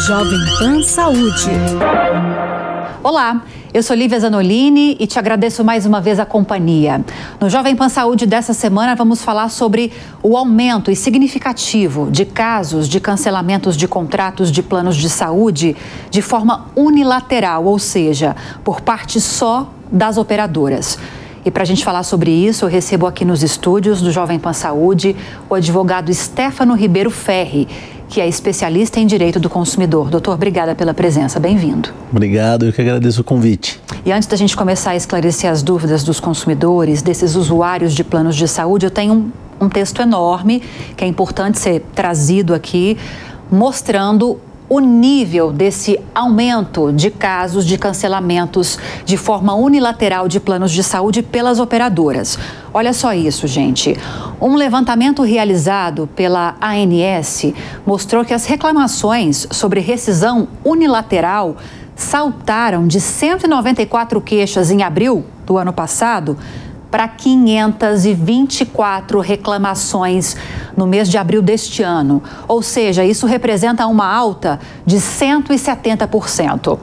Jovem Pan Saúde. Olá, eu sou Lívia Zanolini e te agradeço mais uma vez a companhia. No Jovem Pan Saúde dessa semana vamos falar sobre o aumento e significativo de casos de cancelamentos de contratos de planos de saúde de forma unilateral, ou seja, por parte só das operadoras. E para a gente falar sobre isso, eu recebo aqui nos estúdios do Jovem Pan Saúde o advogado Stefano Ribeiro Ferri, que é especialista em direito do consumidor. Doutor, obrigada pela presença, bem-vindo. Obrigado, eu que agradeço o convite. E antes da gente começar a esclarecer as dúvidas dos consumidores, desses usuários de planos de saúde, eu tenho um texto enorme que é importante ser trazido aqui, mostrando o nível desse aumento de casos de cancelamentos de forma unilateral de planos de saúde pelas operadoras. Olha só isso, gente. Um levantamento realizado pela ANS mostrou que as reclamações sobre rescisão unilateral saltaram de 194 queixas em abril do ano passado para 524 reclamações no mês de abril deste ano. Ou seja, isso representa uma alta de 170%.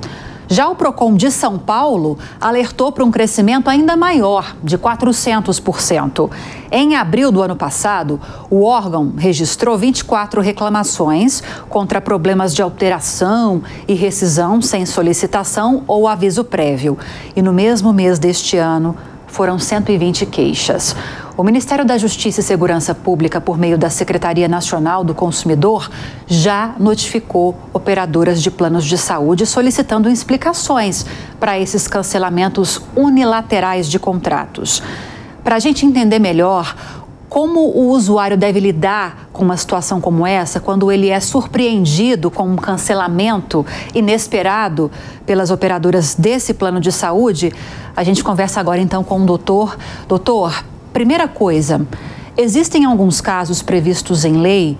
Já o Procon de São Paulo alertou para um crescimento ainda maior, de 400%. Em abril do ano passado, o órgão registrou 24 reclamações contra problemas de alteração e rescisão sem solicitação ou aviso prévio. E no mesmo mês deste ano, foram 120 queixas. O Ministério da Justiça e Segurança Pública, por meio da Secretaria Nacional do Consumidor, já notificou operadoras de planos de saúde solicitando explicações para esses cancelamentos unilaterais de contratos. Para a gente entender melhor como o usuário deve lidar com uma situação como essa, quando ele é surpreendido com um cancelamento inesperado pelas operadoras desse plano de saúde, a gente conversa agora então com o doutor. Doutor, primeira coisa, existem alguns casos previstos em lei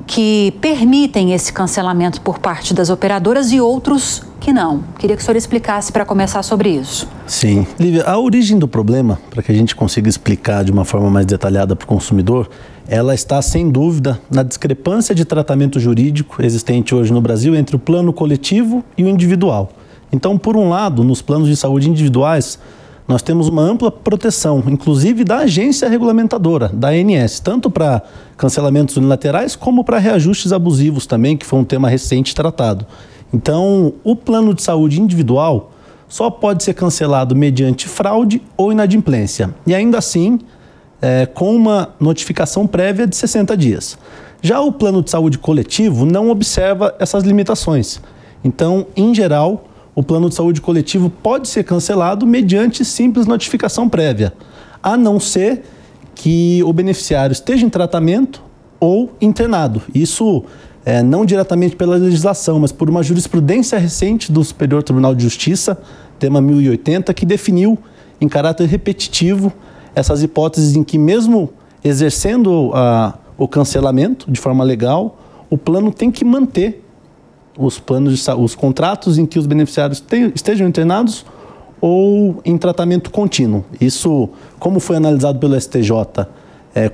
que permitem esse cancelamento por parte das operadoras e outros que não. Queria que o senhor explicasse para começar sobre isso. Sim. Lívia, a origem do problema, para que a gente consiga explicar de uma forma mais detalhada para o consumidor, ela está, sem dúvida, na discrepância de tratamento jurídico existente hoje no Brasil entre o plano coletivo e o individual. Então, por um lado, nos planos de saúde individuais, nós temos uma ampla proteção, inclusive da agência regulamentadora, da ANS, tanto para cancelamentos unilaterais como para reajustes abusivos também, que foi um tema recente tratado. Então, o plano de saúde individual só pode ser cancelado mediante fraude ou inadimplência. E ainda assim, com uma notificação prévia de 60 dias. Já o plano de saúde coletivo não observa essas limitações. Então, em geral, o plano de saúde coletivo pode ser cancelado mediante simples notificação prévia, a não ser que o beneficiário esteja em tratamento ou internado. Isso não diretamente pela legislação, mas por uma jurisprudência recente do Superior Tribunal de Justiça, tema 1080, que definiu em caráter repetitivo essas hipóteses em que, mesmo exercendo o cancelamento de forma legal, o plano tem que manter os contratos em que os beneficiários estejam internados ou em tratamento contínuo. Isso, como foi analisado pelo STJ,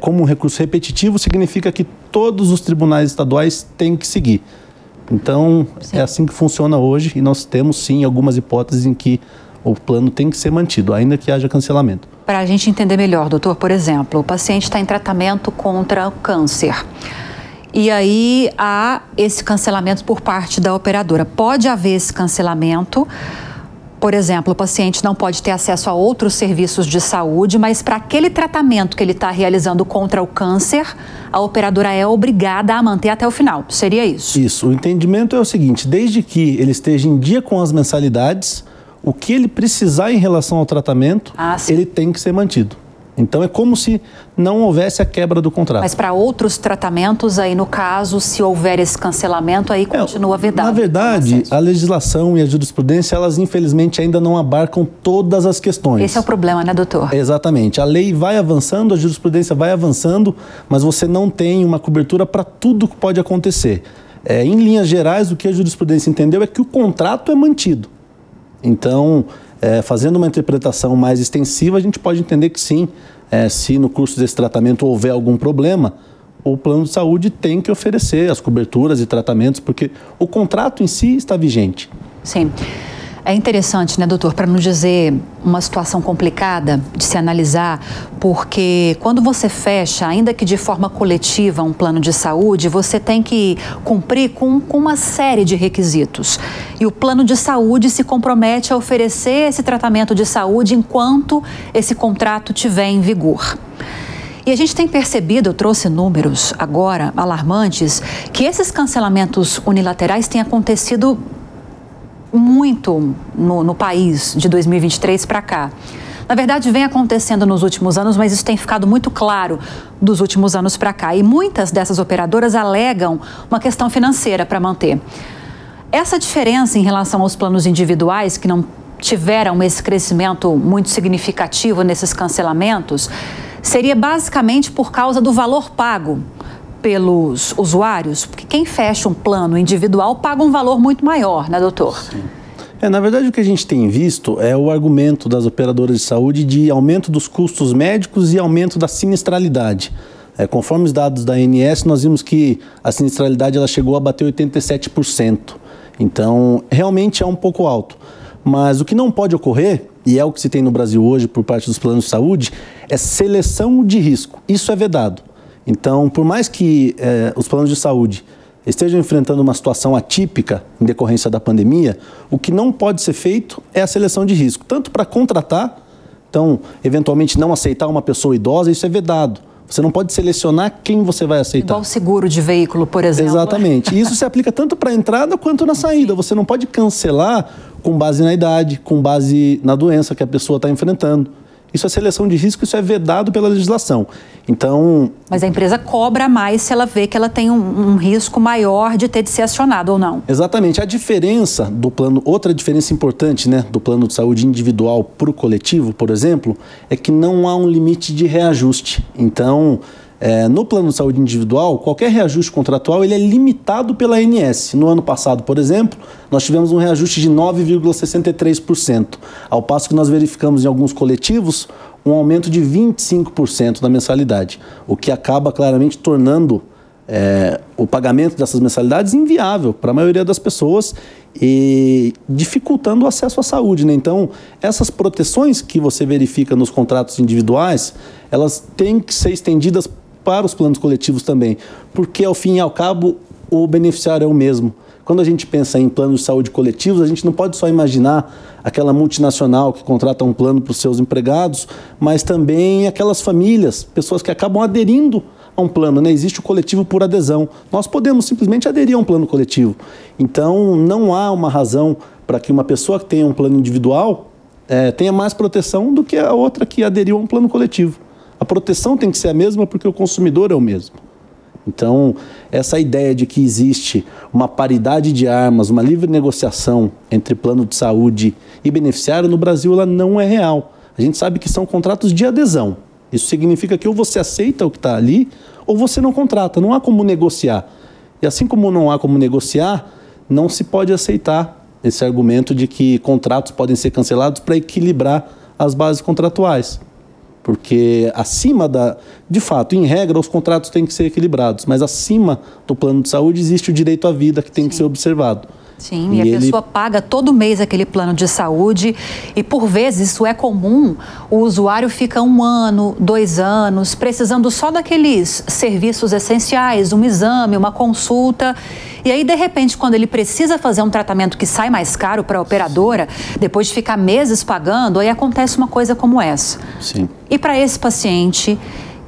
como um recurso repetitivo, significa que todos os tribunais estaduais têm que seguir. Então, sim, é assim que funciona hoje e nós temos, sim, algumas hipóteses em que o plano tem que ser mantido, ainda que haja cancelamento. Para a gente entender melhor, doutor, por exemplo, o paciente está em tratamento contra o câncer. E aí há esse cancelamento por parte da operadora. Pode haver esse cancelamento, por exemplo, o paciente não pode ter acesso a outros serviços de saúde, mas para aquele tratamento que ele está realizando contra o câncer, a operadora é obrigada a manter até o final. Seria isso? Isso. O entendimento é o seguinte, desde que ele esteja em dia com as mensalidades, o que ele precisar em relação ao tratamento, ele tem que ser mantido. Então, é como se não houvesse a quebra do contrato. Mas para outros tratamentos, aí no caso, se houver esse cancelamento, aí continua vedado. Na verdade, a legislação e a jurisprudência, elas infelizmente ainda não abarcam todas as questões. Esse é o problema, né, doutor? Exatamente. A lei vai avançando, a jurisprudência vai avançando, mas você não tem uma cobertura para tudo que pode acontecer. Em linhas gerais, o que a jurisprudência entendeu é que o contrato é mantido. Então, fazendo uma interpretação mais extensiva, a gente pode entender que sim, se no curso desse tratamento houver algum problema, o plano de saúde tem que oferecer as coberturas e tratamentos, porque o contrato em si está vigente. Sim. É interessante, né, doutor, para não dizer uma situação complicada de se analisar, porque quando você fecha, ainda que de forma coletiva, um plano de saúde, você tem que cumprir com uma série de requisitos. E o plano de saúde se compromete a oferecer esse tratamento de saúde enquanto esse contrato estiver em vigor. E a gente tem percebido, eu trouxe números agora alarmantes, que esses cancelamentos unilaterais têm acontecido muito no país de 2023 para cá. Na verdade, vem acontecendo nos últimos anos, mas isso tem ficado muito claro dos últimos anos para cá. E muitas dessas operadoras alegam uma questão financeira para manter. Essa diferença em relação aos planos individuais, que não tiveram esse crescimento muito significativo nesses cancelamentos, seria basicamente por causa do valor pago pelos usuários, porque quem fecha um plano individual paga um valor muito maior, né, doutor? Sim. Na verdade, o que a gente tem visto é o argumento das operadoras de saúde de aumento dos custos médicos e aumento da sinistralidade. Conforme os dados da ANS, nós vimos que a sinistralidade ela chegou a bater 87%. Então, realmente é um pouco alto. Mas o que não pode ocorrer, e é o que se tem no Brasil hoje por parte dos planos de saúde, é seleção de risco. Isso é vedado. Então, por mais que os planos de saúde estejam enfrentando uma situação atípica em decorrência da pandemia, o que não pode ser feito é a seleção de risco, tanto para contratar, então, eventualmente não aceitar uma pessoa idosa, isso é vedado. Você não pode selecionar quem você vai aceitar. Igual seguro de veículo, por exemplo. Exatamente. E isso se aplica tanto para a entrada quanto na saída. Você não pode cancelar com base na idade, com base na doença que a pessoa está enfrentando. Isso é seleção de risco, isso é vedado pela legislação. Então... Mas a empresa cobra mais se ela vê que ela tem um risco maior de ter de ser acionado ou não. Exatamente. A diferença do plano, outra diferença importante, né, do plano de saúde individual para o coletivo, por exemplo, é que não há um limite de reajuste. Então, no plano de saúde individual, qualquer reajuste contratual ele é limitado pela ANS. No ano passado, por exemplo, nós tivemos um reajuste de 9,63%, ao passo que nós verificamos em alguns coletivos um aumento de 25% da mensalidade, o que acaba claramente tornando o pagamento dessas mensalidades inviável para a maioria das pessoas e dificultando o acesso à saúde, né? Então, essas proteções que você verifica nos contratos individuais, elas têm que ser estendidas para os planos coletivos também, porque ao fim e ao cabo o beneficiário é o mesmo. Quando a gente pensa em planos de saúde coletivos, a gente não pode só imaginar aquela multinacional que contrata um plano para os seus empregados, mas também aquelas famílias, pessoas que acabam aderindo a um plano, né? Existe o coletivo por adesão. Nós podemos simplesmente aderir a um plano coletivo. Então, não há uma razão para que uma pessoa que tenha um plano individual tenha mais proteção do que a outra que aderiu a um plano coletivo. A proteção tem que ser a mesma porque o consumidor é o mesmo. Então, essa ideia de que existe uma paridade de armas, uma livre negociação entre plano de saúde e beneficiário no Brasil, ela não é real. A gente sabe que são contratos de adesão. Isso significa que ou você aceita o que está ali, ou você não contrata. Não há como negociar. E assim como não há como negociar, não se pode aceitar esse argumento de que contratos podem ser cancelados para equilibrar as bases contratuais. Porque acima de fato, em regra, os contratos têm que ser equilibrados, mas acima do plano de saúde existe o direito à vida que tem que ser observado. Sim, e a pessoa paga todo mês aquele plano de saúde e, por vezes, isso é comum, o usuário fica 1 ano, 2 anos, precisando só daqueles serviços essenciais, um exame, uma consulta. E aí, de repente, quando ele precisa fazer um tratamento que sai mais caro para a operadora, depois de ficar meses pagando, aí acontece uma coisa como essa. Sim. E para esse paciente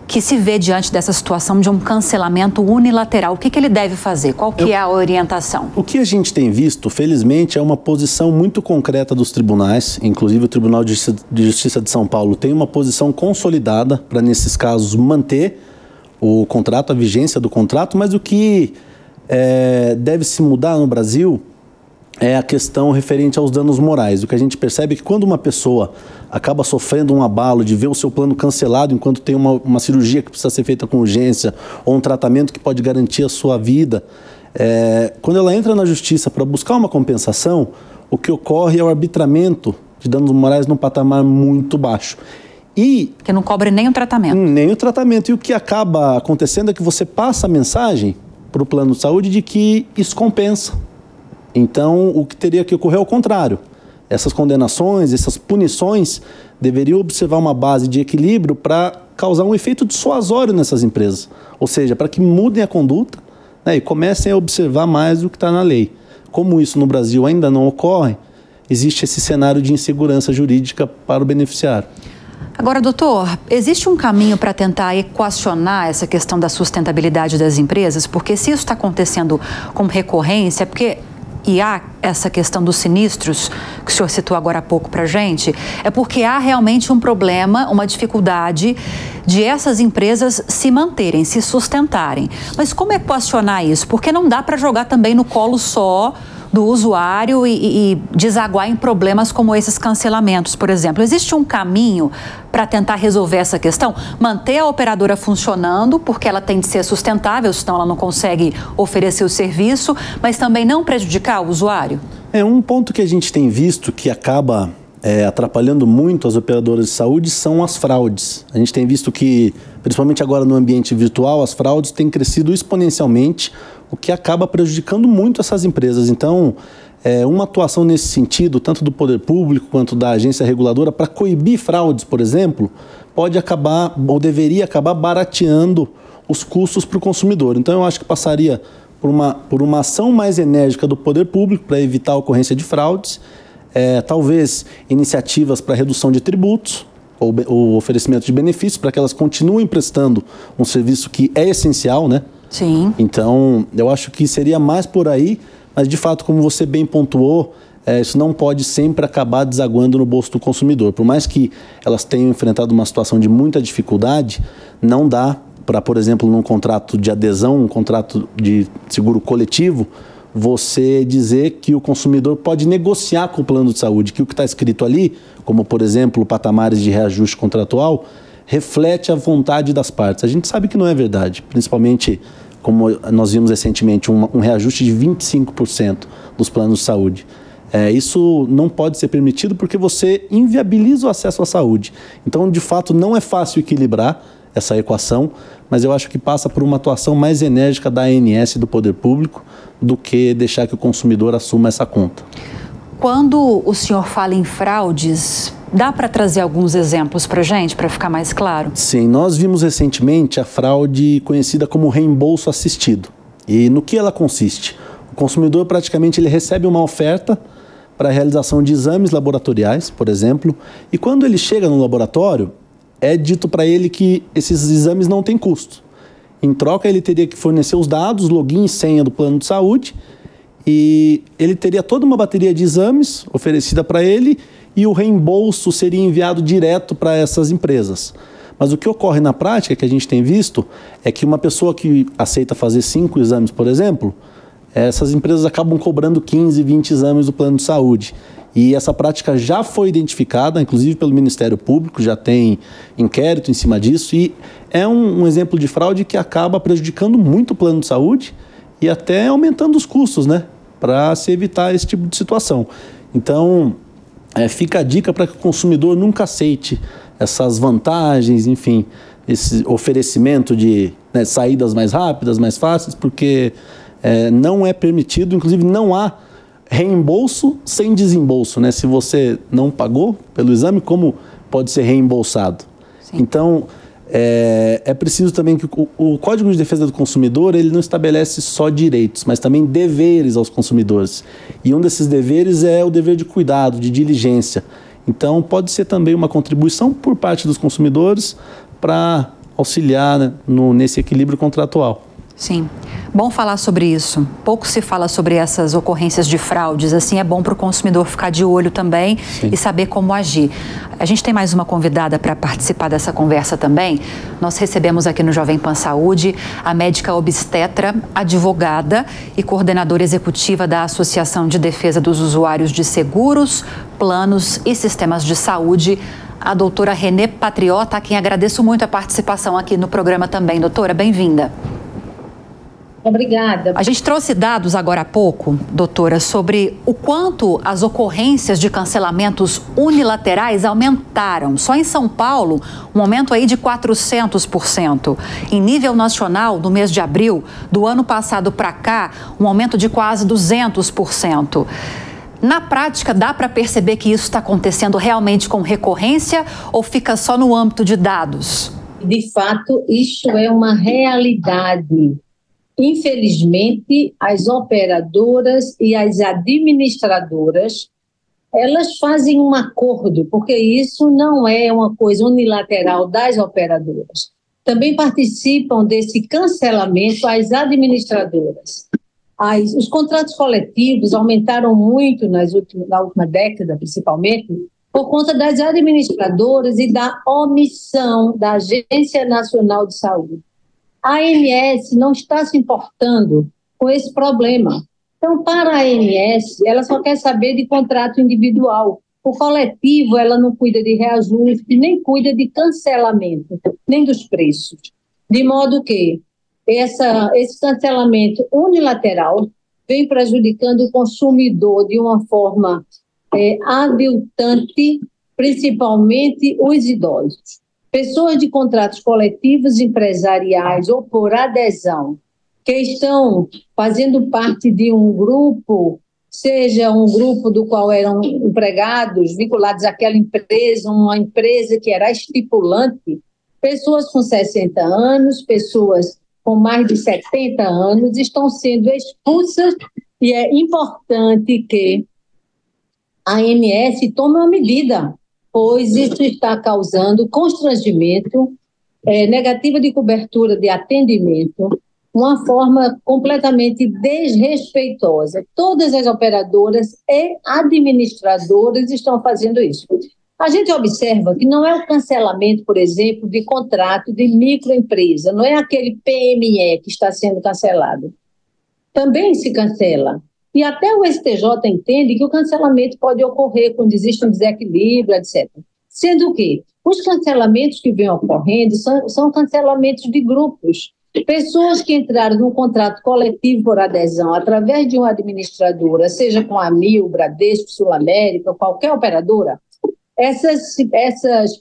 que se vê diante dessa situação de um cancelamento unilateral, o que ele deve fazer? Qual que é a orientação? O que a gente tem visto, felizmente, é uma posição muito concreta dos tribunais, inclusive o Tribunal de Justiça de São Paulo tem uma posição consolidada para, nesses casos, manter o contrato, a vigência do contrato, mas o que deve se mudar no Brasil é a questão referente aos danos morais. O que a gente percebe é que quando uma pessoa acaba sofrendo um abalo de ver o seu plano cancelado enquanto tem uma cirurgia que precisa ser feita com urgência ou um tratamento que pode garantir a sua vida, quando ela entra na justiça para buscar uma compensação, o que ocorre é o arbitramento de danos morais num patamar muito baixo. E que não cobre nem o tratamento. Nem o tratamento. E o que acaba acontecendo é que você passa a mensagem para o plano de saúde de que isso compensa. Então, o que teria que ocorrer é o contrário. Essas condenações, essas punições deveriam observar uma base de equilíbrio para causar um efeito dissuasório nessas empresas. Ou seja, para que mudem a conduta, né, e comecem a observar mais o que está na lei. Como isso no Brasil ainda não ocorre, existe esse cenário de insegurança jurídica para o beneficiário. Agora, doutor, existe um caminho para tentar equacionar essa questão da sustentabilidade das empresas? Porque se isso está acontecendo com recorrência, e há essa questão dos sinistros, que o senhor citou agora há pouco para a gente, é porque há realmente um problema, uma dificuldade de essas empresas se manterem, se sustentarem. Mas como equacionar isso? Porque não dá para jogar também no colo só do usuário e desaguar em problemas como esses cancelamentos, por exemplo. Existe um caminho para tentar resolver essa questão? Manter a operadora funcionando, porque ela tem de ser sustentável, senão ela não consegue oferecer o serviço, mas também não prejudicar o usuário? É um ponto que a gente tem visto que acaba atrapalhando muito as operadoras de saúde são as fraudes. A gente tem visto que, principalmente agora no ambiente virtual, as fraudes têm crescido exponencialmente, o que acaba prejudicando muito essas empresas. Então, uma atuação nesse sentido, tanto do poder público quanto da agência reguladora, para coibir fraudes, por exemplo, pode acabar, ou deveria acabar, barateando os custos para o consumidor. Então, eu acho que passaria por uma ação mais enérgica do poder público para evitar a ocorrência de fraudes, talvez iniciativas para redução de tributos, ou o oferecimento de benefícios, para que elas continuem prestando um serviço que é essencial, né? Sim. Então, eu acho que seria mais por aí, mas de fato, como você bem pontuou, isso não pode sempre acabar desaguando no bolso do consumidor. Por mais que elas tenham enfrentado uma situação de muita dificuldade, não dá para, por exemplo, num contrato de adesão, um contrato de seguro coletivo, você dizer que o consumidor pode negociar com o plano de saúde, que o que está escrito ali, como por exemplo patamares de reajuste contratual, reflete a vontade das partes. A gente sabe que não é verdade, principalmente como nós vimos recentemente um reajuste de 25% dos planos de saúde. Isso não pode ser permitido porque você inviabiliza o acesso à saúde. Então, de fato, não é fácil equilibrar essa equação, mas eu acho que passa por uma atuação mais enérgica da ANS e do poder público do que deixar que o consumidor assuma essa conta. Quando o senhor fala em fraudes, dá para trazer alguns exemplos para a gente, para ficar mais claro? Sim, nós vimos recentemente a fraude conhecida como reembolso assistido. E no que ela consiste? O consumidor praticamente ele recebe uma oferta para a realização de exames laboratoriais, por exemplo, e quando ele chega no laboratório, é dito para ele que esses exames não têm custo. Em troca, ele teria que fornecer os dados, login e senha do plano de saúde, e ele teria toda uma bateria de exames oferecida para ele e o reembolso seria enviado direto para essas empresas. Mas o que ocorre na prática, que a gente tem visto, é que uma pessoa que aceita fazer 5 exames, por exemplo, essas empresas acabam cobrando 15, 20 exames do plano de saúde. E essa prática já foi identificada, inclusive pelo Ministério Público, já tem inquérito em cima disso, e é um exemplo de fraude que acaba prejudicando muito o plano de saúde e até aumentando os custos, né, para se evitar esse tipo de situação. Então, fica a dica para que o consumidor nunca aceite essas vantagens, enfim, esse oferecimento de saídas mais rápidas, mais fáceis, porque não é permitido, inclusive não há reembolso sem desembolso, né? Se você não pagou pelo exame, como pode ser reembolsado? Sim. Então, é preciso também que o Código de Defesa do Consumidor, ele não estabelece só direitos, mas também deveres aos consumidores. E um desses deveres é o dever de cuidado, de diligência. Então, pode ser também uma contribuição por parte dos consumidores para auxiliar, né, nesse equilíbrio contratual. Sim. Bom falar sobre isso. Pouco se fala sobre essas ocorrências de fraudes. Assim, é bom para o consumidor ficar de olho também. Sim. E saber como agir. A gente tem mais uma convidada para participar dessa conversa também. Nós recebemos aqui no Jovem Pan Saúde a médica obstetra, advogada e coordenadora executiva da Associação de Defesa dos Usuários de Seguros, Planos e Sistemas de Saúde, a doutora Renê Patriota, a quem agradeço muito a participação aqui no programa também. Doutora, bem-vinda. Obrigada. A gente trouxe dados agora há pouco, doutora, sobre o quanto as ocorrências de cancelamentos unilaterais aumentaram. Só em São Paulo, um aumento aí de 400%. Em nível nacional, no mês de abril do ano passado para cá, um aumento de quase 200%. Na prática, dá para perceber que isso está acontecendo realmente com recorrência ou fica só no âmbito de dados? De fato, isso é uma realidade. Infelizmente, as operadoras e as administradoras, elas fazem um acordo, porque isso não é uma coisa unilateral das operadoras. Também participam desse cancelamento as administradoras. Os contratos coletivos aumentaram muito na última década, principalmente, por conta das administradoras e da omissão da Agência Nacional de Saúde. A ANS não está se importando com esse problema. Então, para a ANS, ela só quer saber de contrato individual. O coletivo, ela não cuida de reajuste, nem cuida de cancelamento, nem dos preços. De modo que esse cancelamento unilateral vem prejudicando o consumidor de uma forma aviltante, principalmente os idosos. Pessoas de contratos coletivos empresariais ou por adesão, que estão fazendo parte de um grupo, seja um grupo do qual eram empregados vinculados àquela empresa, uma empresa que era estipulante, pessoas com 60 anos, pessoas com mais de 70 anos estão sendo expulsas e é importante que a ANS tome uma medida, pois isso está causando constrangimento, negativa de cobertura de atendimento, uma forma completamente desrespeitosa. Todas as operadoras e administradoras estão fazendo isso. A gente observa que não é o cancelamento, por exemplo, de contrato de microempresa, não é aquele PME que está sendo cancelado. Também se cancela. E até o STJ entende que o cancelamento pode ocorrer quando existe um desequilíbrio, etc. Sendo que os cancelamentos que vêm ocorrendo são cancelamentos de grupos. Pessoas que entraram num contrato coletivo por adesão através de uma administradora, seja com a AMIL, Bradesco, Sul América, qualquer operadora, essas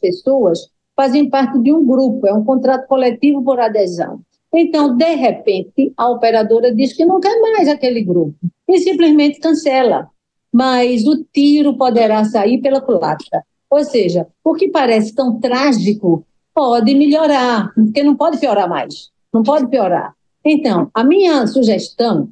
pessoas fazem parte de um grupo, é um contrato coletivo por adesão. Então, de repente, a operadora diz que não quer mais aquele grupo e simplesmente cancela. Mas o tiro poderá sair pela culatra. Ou seja, o que parece tão trágico pode melhorar, porque não pode piorar mais. Não pode piorar. Então, a minha sugestão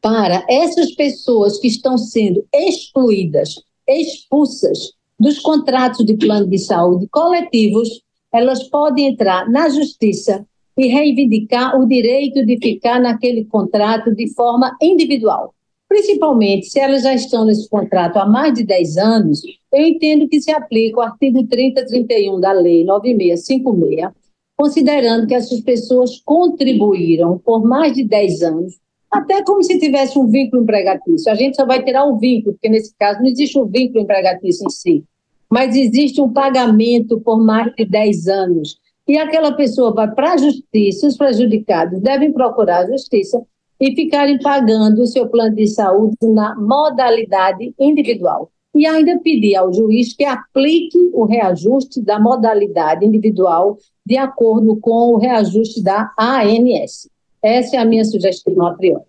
para essas pessoas que estão sendo excluídas, expulsas dos contratos de plano de saúde coletivos, elas podem entrar na justiça e reivindicar o direito de ficar naquele contrato de forma individual. Principalmente se elas já estão nesse contrato há mais de 10 anos, eu entendo que se aplica o artigo 30 e 31 da Lei 9656, considerando que essas pessoas contribuíram por mais de 10 anos, até como se tivesse um vínculo empregatício. A gente só vai tirar o vínculo, porque nesse caso não existe um vínculo empregatício em si, mas existe um pagamento por mais de 10 anos. E aquela pessoa vai para a justiça, os prejudicados devem procurar a justiça e ficarem pagando o seu plano de saúde na modalidade individual. E ainda pedir ao juiz que aplique o reajuste da modalidade individual de acordo com o reajuste da ANS. Essa é a minha sugestão a priori.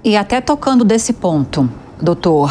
E até tocando desse ponto, doutor,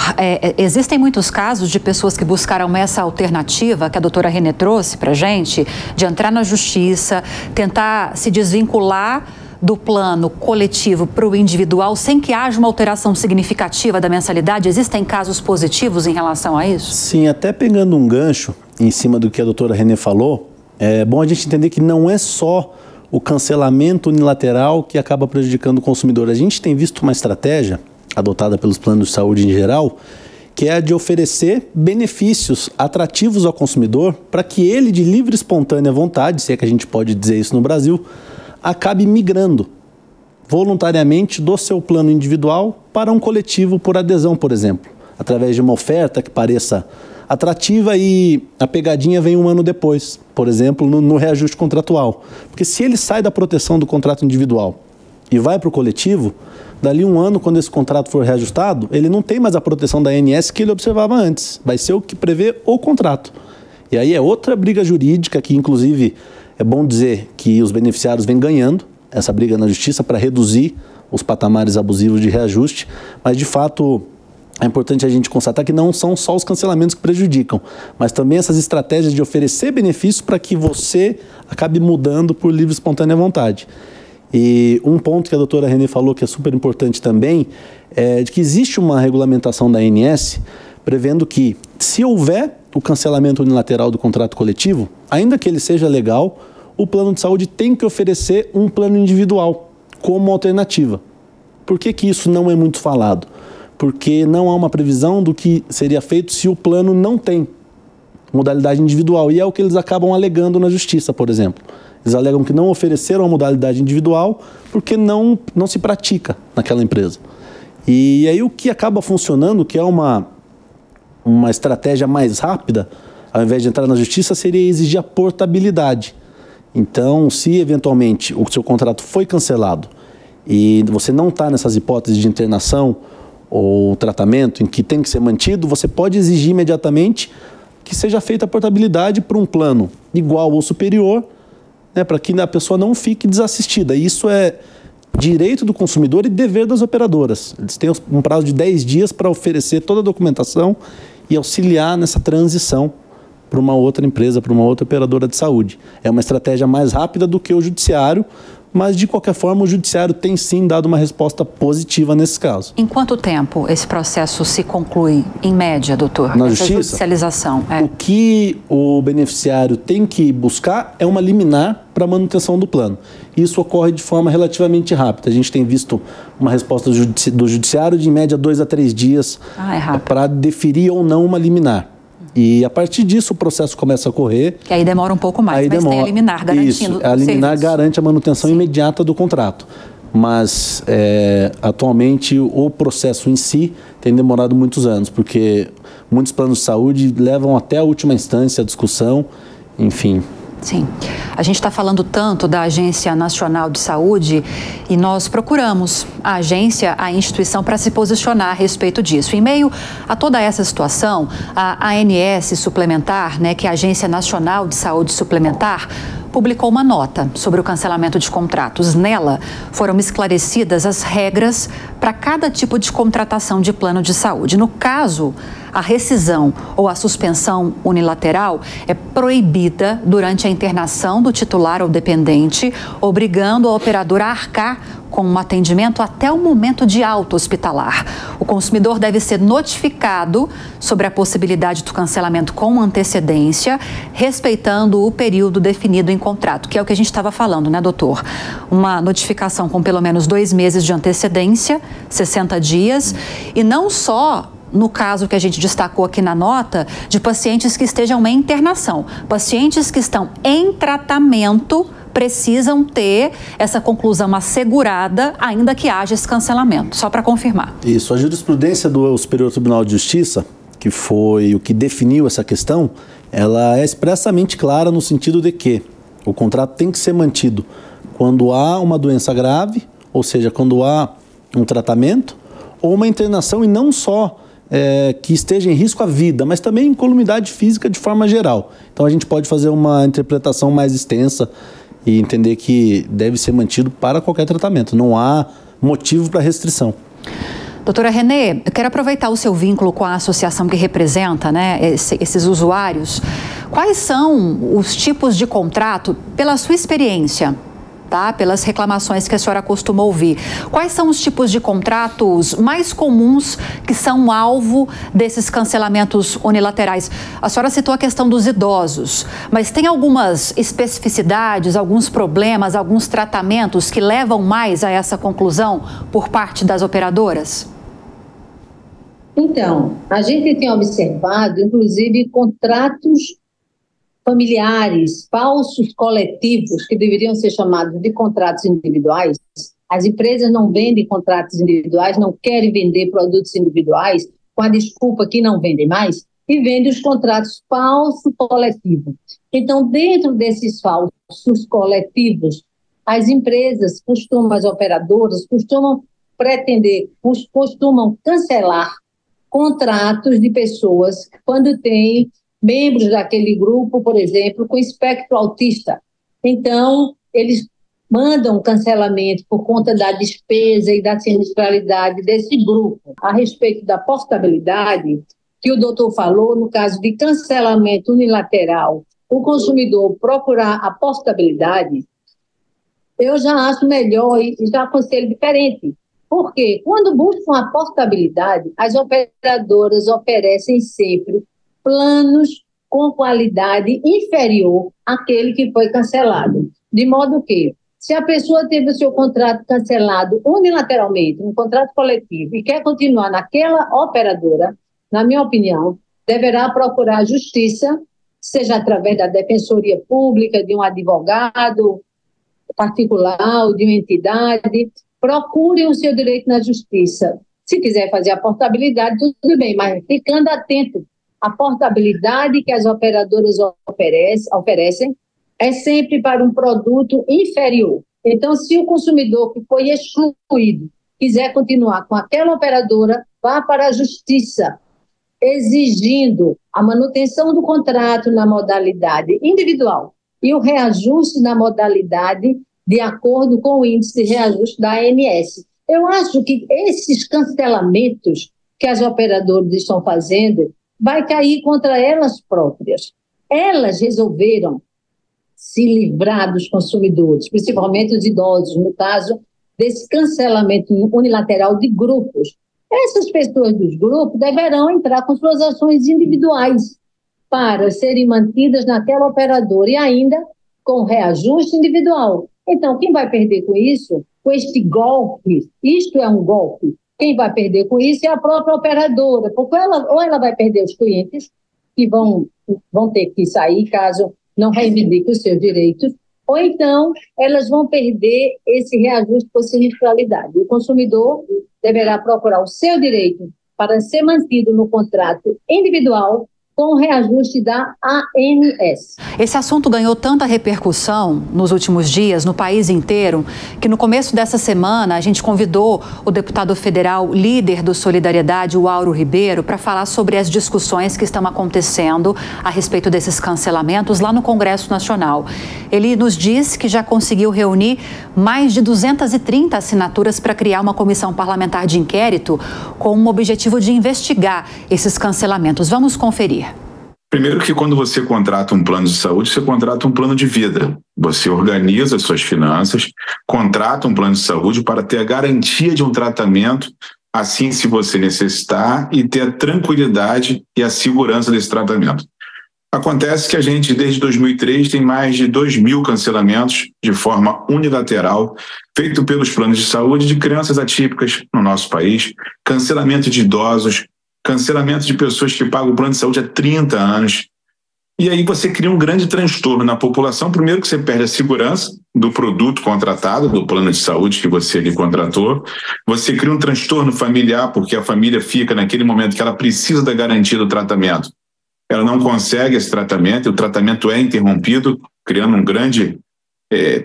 existem muitos casos de pessoas que buscaram essa alternativa que a doutora Renê trouxe para a gente, de entrar na justiça, tentar se desvincular do plano coletivo para o individual sem que haja uma alteração significativa da mensalidade. Existem casos positivos em relação a isso? Sim, até pegando um gancho em cima do que a doutora Renê falou, é bom a gente entender que não é só o cancelamento unilateral que acaba prejudicando o consumidor. A gente tem visto uma estratégia adotada pelos planos de saúde em geral, que é a de oferecer benefícios atrativos ao consumidor para que ele, de livre e espontânea vontade, se é que a gente pode dizer isso no Brasil, acabe migrando voluntariamente do seu plano individual para um coletivo por adesão, por exemplo, através de uma oferta que pareça atrativa e a pegadinha vem um ano depois, por exemplo, no reajuste contratual. Porque se ele sai da proteção do contrato individual, e vai para o coletivo, dali um ano, quando esse contrato for reajustado, ele não tem mais a proteção da ANS que ele observava antes. Vai ser o que prevê o contrato. E aí é outra briga jurídica que, inclusive, é bom dizer que os beneficiários vêm ganhando essa briga na justiça para reduzir os patamares abusivos de reajuste, mas, de fato, é importante a gente constatar que não são só os cancelamentos que prejudicam, mas também essas estratégias de oferecer benefícios para que você acabe mudando por livre e espontânea vontade. E um ponto que a doutora Renê falou que é super importante também é de que existe uma regulamentação da ANS prevendo que, se houver o cancelamento unilateral do contrato coletivo, ainda que ele seja legal, o plano de saúde tem que oferecer um plano individual como alternativa. Por que que isso não é muito falado? Porque não há uma previsão do que seria feito se o plano não tem modalidade individual. E é o que eles acabam alegando na justiça, por exemplo. Eles alegam que não ofereceram a modalidade individual porque não se pratica naquela empresa. E aí o que acaba funcionando, que é uma estratégia mais rápida, ao invés de entrar na justiça, seria exigir a portabilidade. Então, se eventualmente o seu contrato foi cancelado e você não está nessas hipóteses de internação ou tratamento em que tem que ser mantido, você pode exigir imediatamente que seja feita a portabilidade para um plano igual ou superior, né, para que a pessoa não fique desassistida. E isso é direito do consumidor e dever das operadoras. Eles têm um prazo de 10 dias para oferecer toda a documentação e auxiliar nessa transição para uma outra empresa, para uma outra operadora de saúde. É uma estratégia mais rápida do que o judiciário, mas, de qualquer forma, o judiciário tem sim dado uma resposta positiva nesse caso. Em quanto tempo esse processo se conclui, em média, doutor? Na essa justiça, judicialização. O que o beneficiário tem que buscar é uma liminar para a manutenção do plano. Isso ocorre de forma relativamente rápida. A gente tem visto uma resposta do judiciário de, em média, 2 a 3 dias para deferir ou não uma liminar. E a partir disso o processo começa a correr. Que aí demora um pouco mais, mas tem a liminar garantindo. Isso, a liminar garante a manutenção imediata do contrato. Mas atualmente o processo em si tem demorado muitos anos, porque muitos planos de saúde levam até a última instância a discussão, enfim. Sim. A gente está falando tanto da Agência Nacional de Saúde e nós procuramos a agência, a instituição, para se posicionar a respeito disso. Em meio a toda essa situação, a ANS Suplementar, né, que é a Agência Nacional de Saúde Suplementar, publicou uma nota sobre o cancelamento de contratos. Nela foram esclarecidas as regras para cada tipo de contratação de plano de saúde. No caso, a rescisão ou a suspensão unilateral é proibida durante a internação do titular ou dependente, obrigando a operadora a arcar com um atendimento até o momento de alta hospitalar. O consumidor deve ser notificado sobre a possibilidade do cancelamento com antecedência, respeitando o período definido em contrato, que é o que a gente estava falando, né, doutor? Uma notificação com pelo menos 2 meses de antecedência, 60 dias, e não só no caso que a gente destacou aqui na nota, de pacientes que estejam em internação. Pacientes que estão em tratamento precisam ter essa conclusão assegurada, ainda que haja esse cancelamento, só para confirmar. Isso, a jurisprudência do Superior Tribunal de Justiça, que foi o que definiu essa questão, ela é expressamente clara no sentido de que o contrato tem que ser mantido quando há uma doença grave, ou seja, quando há um tratamento, ou uma internação, e não só que esteja em risco a vida, mas também incolumidade física de forma geral. Então a gente pode fazer uma interpretação mais extensa e entender que deve ser mantido para qualquer tratamento. Não há motivo para restrição. Doutora Renê, eu quero aproveitar o seu vínculo com a associação que representa, né, esses usuários. Quais são os tipos de contrato, pela sua experiência, tá? Pelas reclamações que a senhora costuma ouvir? Quais são os tipos de contratos mais comuns que são alvo desses cancelamentos unilaterais? A senhora citou a questão dos idosos, mas tem algumas especificidades, alguns problemas, alguns tratamentos que levam mais a essa conclusão por parte das operadoras? Então, a gente tem observado, inclusive, contratos familiares, falsos coletivos, que deveriam ser chamados de contratos individuais. As empresas não vendem contratos individuais, não querem vender produtos individuais, com a desculpa que não vendem mais, e vendem os contratos falsos coletivos. Então, dentro desses falsos coletivos, as empresas as operadoras costumam costumam cancelar contratos de pessoas quando tem membros daquele grupo, por exemplo, com espectro autista. Então, eles mandam cancelamento por conta da despesa e da sinistralidade desse grupo. A respeito da portabilidade, que o doutor falou, no caso de cancelamento unilateral, o consumidor procurar a portabilidade, eu já acho melhor e já aconselho diferente. Porque quando buscam a portabilidade, as operadoras oferecem sempre planos com qualidade inferior àquele que foi cancelado. De modo que, se a pessoa teve o seu contrato cancelado unilateralmente, um contrato coletivo, e quer continuar naquela operadora, na minha opinião, deverá procurar a justiça, seja através da defensoria pública, de um advogado particular ou de uma entidade. Procure o seu direito na justiça. Se quiser fazer a portabilidade, tudo bem, mas ficando atento, a portabilidade que as operadoras oferecem é sempre para um produto inferior. Então, se o consumidor que foi excluído quiser continuar com aquela operadora, vá para a justiça, exigindo a manutenção do contrato na modalidade individual e o reajuste na modalidade de acordo com o índice de reajuste da ANS. Eu acho que esses cancelamentos que as operadoras estão fazendo vai cair contra elas próprias. Elas resolveram se livrar dos consumidores, principalmente os idosos, no caso desse cancelamento unilateral de grupos. Essas pessoas dos grupos deverão entrar com suas ações individuais para serem mantidas naquela operadora e ainda com reajuste individual. Então, quem vai perder com isso, com este golpe, isto é um golpe, quem vai perder com isso é a própria operadora, porque ela vai perder os clientes, que vão ter que sair caso não reivindique os seus direitos, ou então elas vão perder esse reajuste por sinistralidade. O consumidor deverá procurar o seu direito para ser mantido no contrato individual com o reajuste da ANS. Esse assunto ganhou tanta repercussão nos últimos dias, no país inteiro, que no começo dessa semana a gente convidou o deputado federal líder do Solidariedade, o Auro Ribeiro, para falar sobre as discussões que estão acontecendo a respeito desses cancelamentos lá no Congresso Nacional. Ele nos disse que já conseguiu reunir mais de 230 assinaturas para criar uma comissão parlamentar de inquérito com o objetivo de investigar esses cancelamentos. Vamos conferir. Primeiro que quando você contrata um plano de saúde, você contrata um plano de vida. Você organiza as suas finanças, contrata um plano de saúde para ter a garantia de um tratamento, assim se você necessitar, e ter a tranquilidade e a segurança desse tratamento. Acontece que a gente, desde 2003, tem mais de 2.000 cancelamentos de forma unilateral, feito pelos planos de saúde de crianças atípicas no nosso país, cancelamento de idosos, cancelamento de pessoas que pagam o plano de saúde há 30 anos. E aí você cria um grande transtorno na população. Primeiro que você perde a segurança do produto contratado, do plano de saúde que você lhe contratou. Você cria um transtorno familiar, porque a família fica naquele momento que ela precisa da garantia do tratamento. Ela não consegue esse tratamento, e o tratamento é interrompido, criando um grande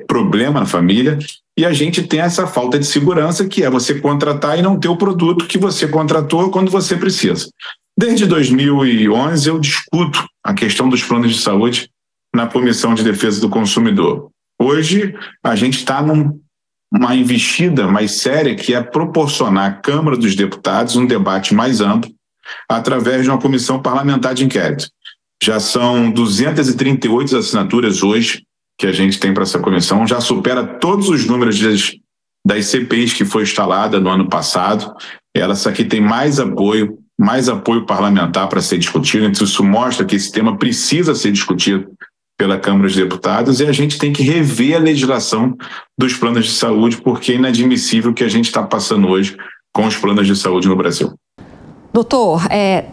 problema na família. E a gente tem essa falta de segurança, que é você contratar e não ter o produto que você contratou quando você precisa. Desde 2011, eu discuto a questão dos planos de saúde na Comissão de Defesa do Consumidor. Hoje, a gente está numa investida mais séria, que é proporcionar à Câmara dos Deputados um debate mais amplo através de uma comissão parlamentar de inquérito. Já são 238 assinaturas hoje que a gente tem para essa comissão, já supera todos os números das CPIs que foi instalada no ano passado. Essa aqui tem mais apoio parlamentar para ser discutido, então isso mostra que esse tema precisa ser discutido pela Câmara dos Deputados, e a gente tem que rever a legislação dos planos de saúde, porque é inadmissível o que a gente está passando hoje com os planos de saúde no Brasil. Doutor,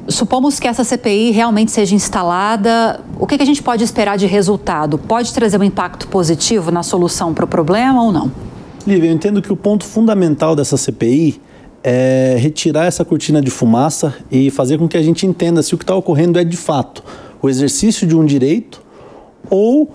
supomos que essa CPI realmente seja instalada, o que a gente pode esperar de resultado? Pode trazer um impacto positivo na solução para o problema ou não? Lívia, eu entendo que o ponto fundamental dessa CPI é retirar essa cortina de fumaça e fazer com que a gente entenda se o que está ocorrendo é de fato o exercício de um direito ou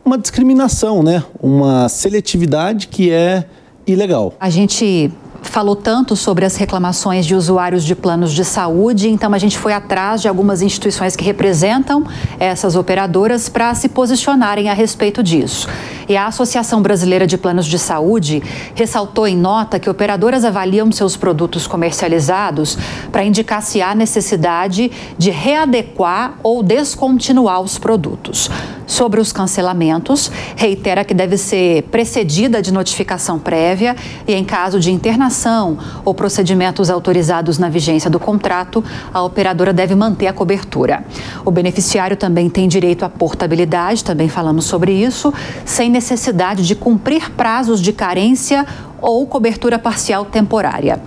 uma discriminação, né? Uma seletividade que é ilegal. A gente falou tanto sobre as reclamações de usuários de planos de saúde, então a gente foi atrás de algumas instituições que representam essas operadoras para se posicionarem a respeito disso. E a Associação Brasileira de Planos de Saúde ressaltou em nota que operadoras avaliam seus produtos comercializados para indicar se há necessidade de readequar ou descontinuar os produtos. Sobre os cancelamentos, reitera que deve ser precedida de notificação prévia e, em caso de internação ou procedimentos autorizados na vigência do contrato, a operadora deve manter a cobertura. O beneficiário também tem direito à portabilidade, também falamos sobre isso, sem necessidade de cumprir prazos de carência ou cobertura parcial temporária.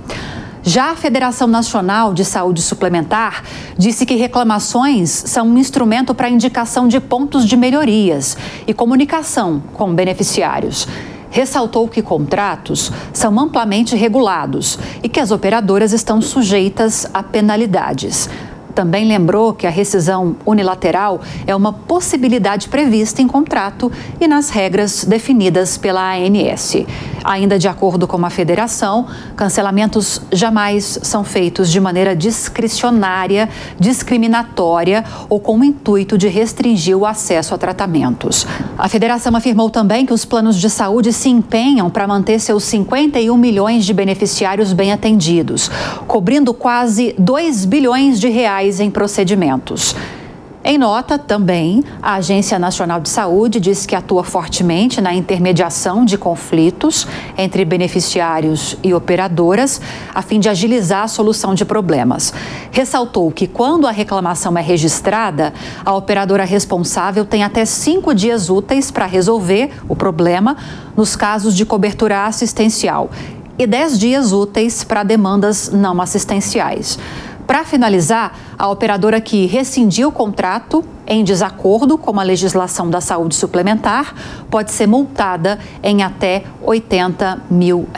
Já a Federação Nacional de Saúde Suplementar disse que reclamações são um instrumento para indicação de pontos de melhorias e comunicação com beneficiários. Ressaltou que contratos são amplamente regulados e que as operadoras estão sujeitas a penalidades. Também lembrou que a rescisão unilateral é uma possibilidade prevista em contrato e nas regras definidas pela ANS. Ainda de acordo com a federação, cancelamentos jamais são feitos de maneira discricionária, discriminatória ou com o intuito de restringir o acesso a tratamentos. A federação afirmou também que os planos de saúde se empenham para manter seus 51 milhões de beneficiários bem atendidos, cobrindo quase 2 bilhões de reais em procedimentos. Em nota, também, a Agência Nacional de Saúde diz que atua fortemente na intermediação de conflitos entre beneficiários e operadoras, a fim de agilizar a solução de problemas. Ressaltou que, quando a reclamação é registrada, a operadora responsável tem até 5 dias úteis para resolver o problema nos casos de cobertura assistencial e 10 dias úteis para demandas não assistenciais. Para finalizar, a operadora que rescindiu o contrato em desacordo com a legislação da saúde suplementar pode ser multada em até R$80 mil.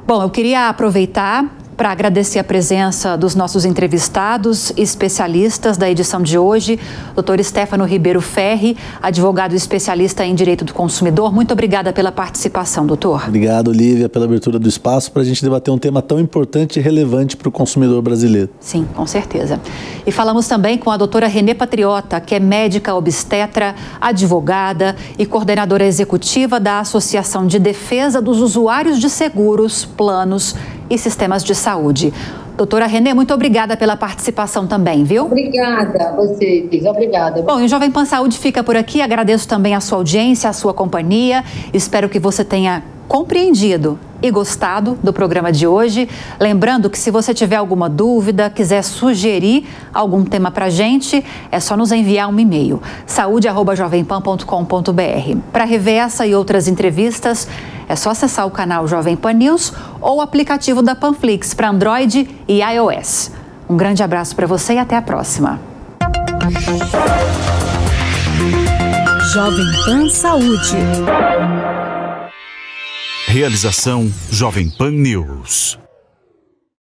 Bom, eu queria aproveitar para agradecer a presença dos nossos entrevistados e especialistas da edição de hoje, Dr. Stefano Ribeiro Ferri, advogado especialista em Direito do Consumidor. Muito obrigada pela participação, doutor. Obrigado, Lívia, pela abertura do espaço para a gente debater um tema tão importante e relevante para o consumidor brasileiro. Sim, com certeza. E falamos também com a doutora Renê Patriota, que é médica obstetra, advogada e coordenadora executiva da Associação de Defesa dos Usuários de Seguros, Planos e Sistemas de Saúde. Doutora Renê, muito obrigada pela participação também, viu? Obrigada a vocês, obrigada. Bom, e o Jovem Pan Saúde fica por aqui. Agradeço também a sua audiência, a sua companhia. Espero que você tenha compreendido e gostado do programa de hoje. Lembrando que se você tiver alguma dúvida, quiser sugerir algum tema pra gente, é só nos enviar um e-mail, saude@jovempan.com.br. Para rever essa e outras entrevistas, é só acessar o canal Jovem Pan News ou o aplicativo da Panflix para Android e iOS. Um grande abraço para você e até a próxima. Jovem Pan Saúde. Realização Jovem Pan News.